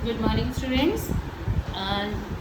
Good morning, students.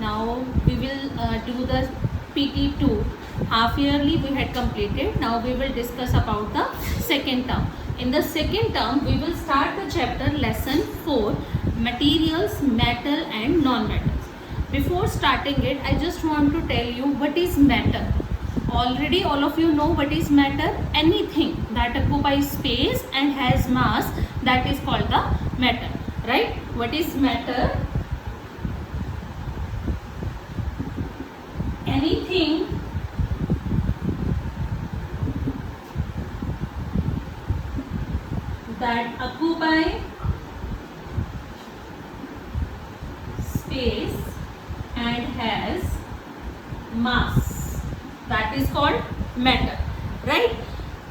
Now we will do the PT2 half yearly we had completed. Now we will discuss about the second term. In the second term, we will start the chapter lesson 4, materials, metal and non-metals. Before starting it, I just want to tell you what is matter. Already all of you know what is matter. Anything that occupies space and has mass, that is called the matter. Right? What is matter? Anything that occupy space and has mass, that is called matter. Right?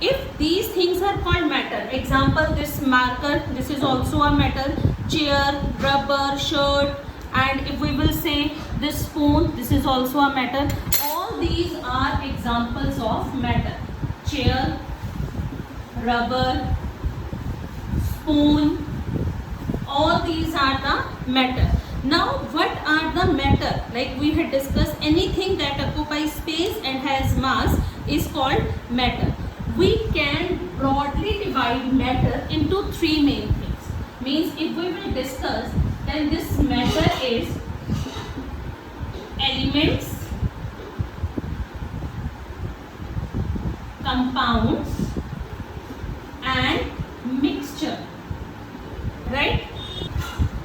If these things are called matter, example, this marker, this is also a metal, chair, rubber, shirt, and if we will say this spoon, this is also a metal. All these are examples of matter. Chair, rubber, spoon, all these are the matter. Now what are the matter? Like we had discussed, anything that occupies space and has mass is called matter. We can broadly divide matter into three main things. Means if we will discuss, then this matter is elements, compounds and mixture. Right?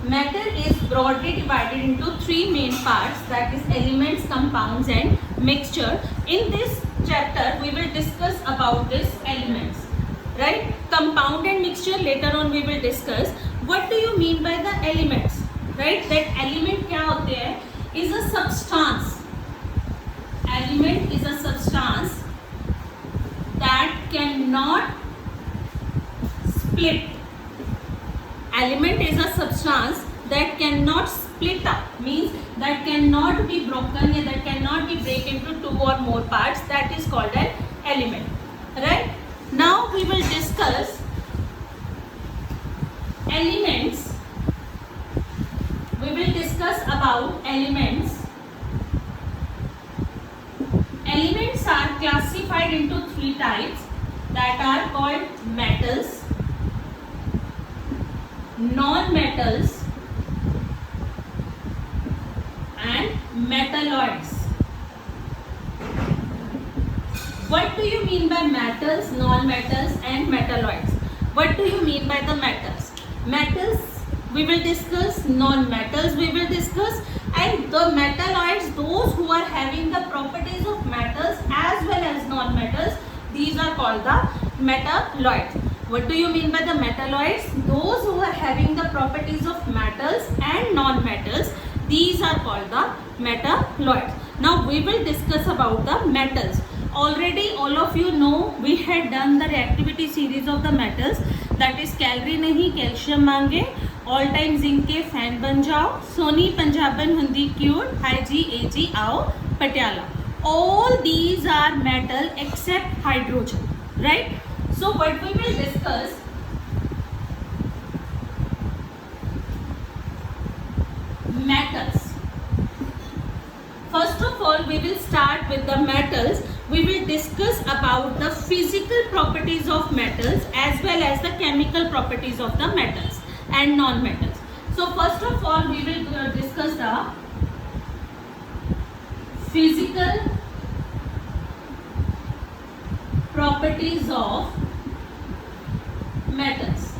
Matter is broadly divided into three main parts, that is elements, compounds and mixture. In this chapter we will discuss about this elements. Right? Compound and mixture later on we will discuss. What do you mean by the elements? Right? That element क्या होते हैं? Is a substance. Element is a substance that cannot split. Element is a substance that cannot split up, means that cannot be broken or that cannot be break into two or more parts, that is called an element. Right? Now we will discuss elements. We will discuss about elements. Elements are classified into three types, that are called metals, non-metals and metalloids. What do you mean by metals, non-metals and metalloids? What do you mean by the metals? Metals we will discuss, non-metals we will discuss, and the metalloids, those who are having the properties of metals as well as non-metals, these are called the metalloids. What do you mean by the metalloids? Those who are having the properties of metals and non-metals, these are called the metalloids. Now we will discuss about the metals. Already all of you know we had done the reactivity series of the metals, that is calorie nahi calcium मांगे, all time zinc के fan बन जाओ, सोनी पंजाबन Hindi cute, high जी AG आओ Patiala. All these are metal except hydrogen. Right? So what we will discuss, metals. First of all, we will start with the metals. We will discuss about the physical properties of metals as well as the chemical properties of the metals and non-metals. So first of all, we will discuss the physical properties of metals.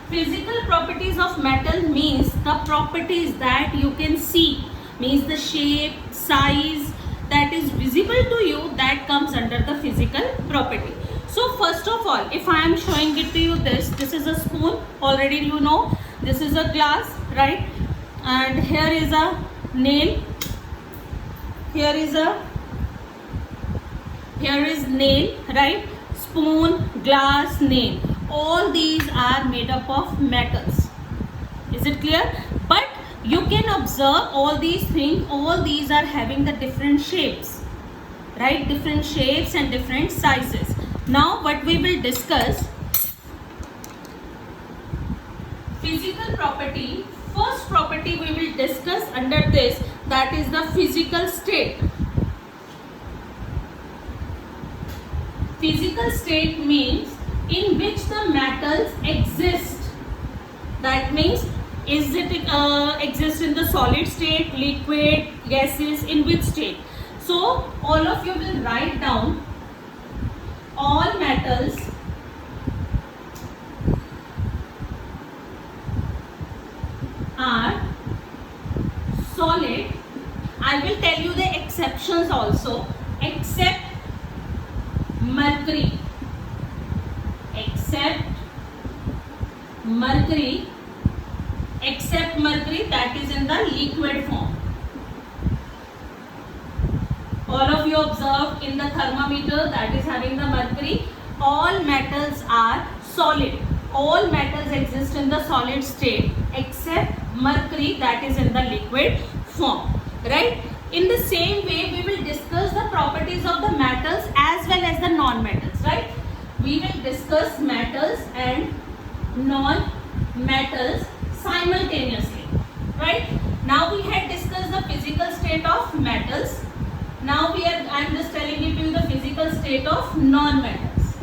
Physical properties of metal means the properties that you can see, means the shape, size that is visible to you, that comes under the physical property. So first of all, if I am showing it to you, this is a spoon, already you know, this is a glass, right? And here is a nail, here is nail, right? Spoon, glass, nail, all these are made up of metals. Is it clear? But you can observe all these things, all these are having the different shapes, right? Different shapes and different sizes. Now what we will discuss, physical property. First property we will discuss under this, that is the physical state. Physical state means in which the metals exist. That means is it exist in the solid state, liquid, gases, in which state? So all of you will write down all metals are solid. I will tell you the exceptions also, except mercury. Except mercury, that is in the liquid form. All of you observed in the thermometer that is having the mercury. All metals are solid. All metals exist in the solid state except mercury, that is in the liquid form. Right? In the same way, we will discuss the properties of the metals as well as the non-metals. Right? We will discuss metals and non-metals simultaneously. Right? Now we had discussed the physical state of metals. Now I am just telling you the physical state of non-metals.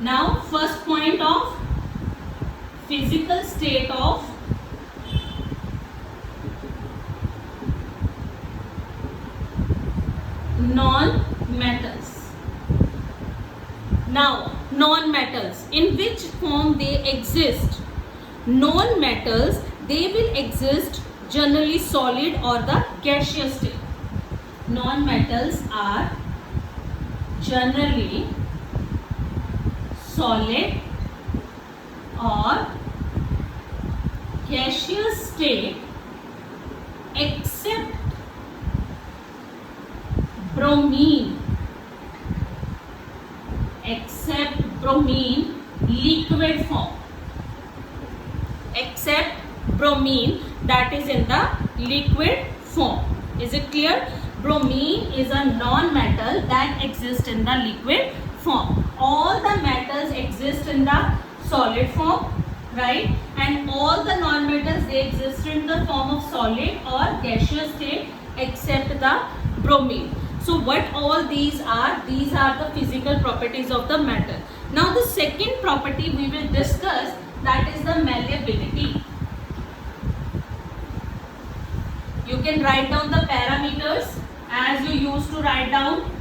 Now first point of physical state of non-metals. Now non-metals, in which form they exist? Non-metals, they will exist generally solid or the gaseous state. Non-metals are generally solid or gaseous state except bromine. Except bromine liquid form. Except bromine, that is in the liquid form. Is it clear? Bromine is a non-metal that exists in the liquid form. All the metals exist in the solid form, right? And all the non-metals, they exist in the form of solid or gaseous state except the bromine. So what all these are? These are the physical properties of the metal. Now the second property we will discuss, that is the malleability. You can write down the parameters as you used to write down.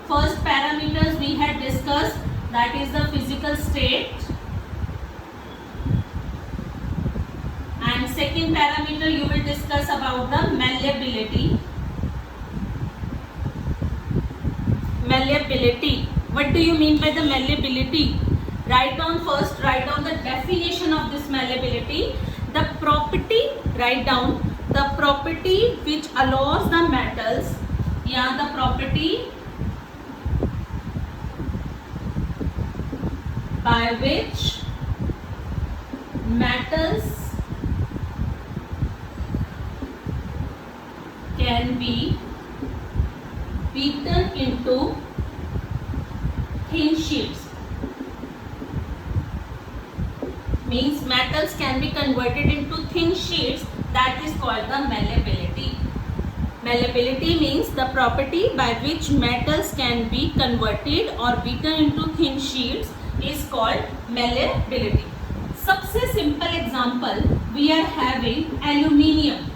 First parameters we had discussed, that is the physical state. And second parameter you will discuss about the malleability. Malleability. What do you mean by the malleability? Write down the definition of this malleability. The property, write down the property which allows the metals, the property by which metals can be beaten into thin sheets. Means metals can be converted into thin sheets, that is called the malleability. Malleability means the property by which metals can be converted or beaten into thin sheets is called malleability. सबसे simple example we are having aluminium.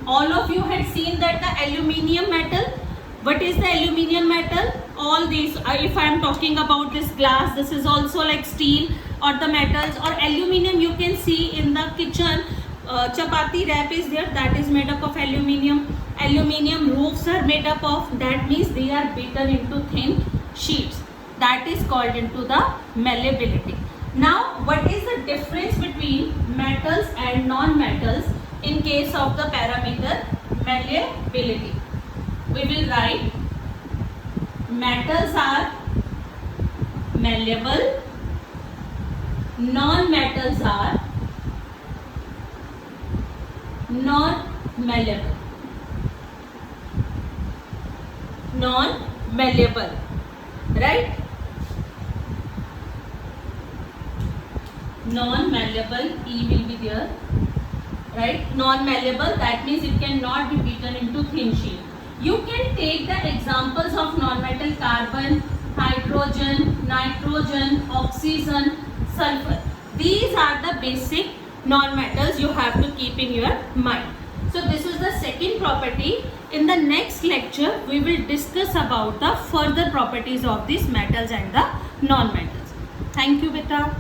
All of you had seen that the aluminium metal. What is the aluminium metal? All these, if I am talking about this glass, this is also like steel or the metals, or aluminium you can see in the kitchen. Chapati wrap is there, that is made up of aluminium. Aluminium roofs are made up of, that means they are beaten into thin sheets. That is called into the malleability. Now what is the difference between metals and non-metals in case of the parameter malleability? We will write metals are malleable, non-metals are non-malleable. Non-malleable, right? Non-malleable, E will be there, right? Non-malleable, that means it cannot be beaten into thin sheet. You can take the examples of non-metal: carbon, hydrogen, nitrogen, oxygen, sulfur. These are the basic non-metals you have to keep in your mind. So this is the second property. In the next lecture, we will discuss about the further properties of these metals and the non-metals. Thank you, beta.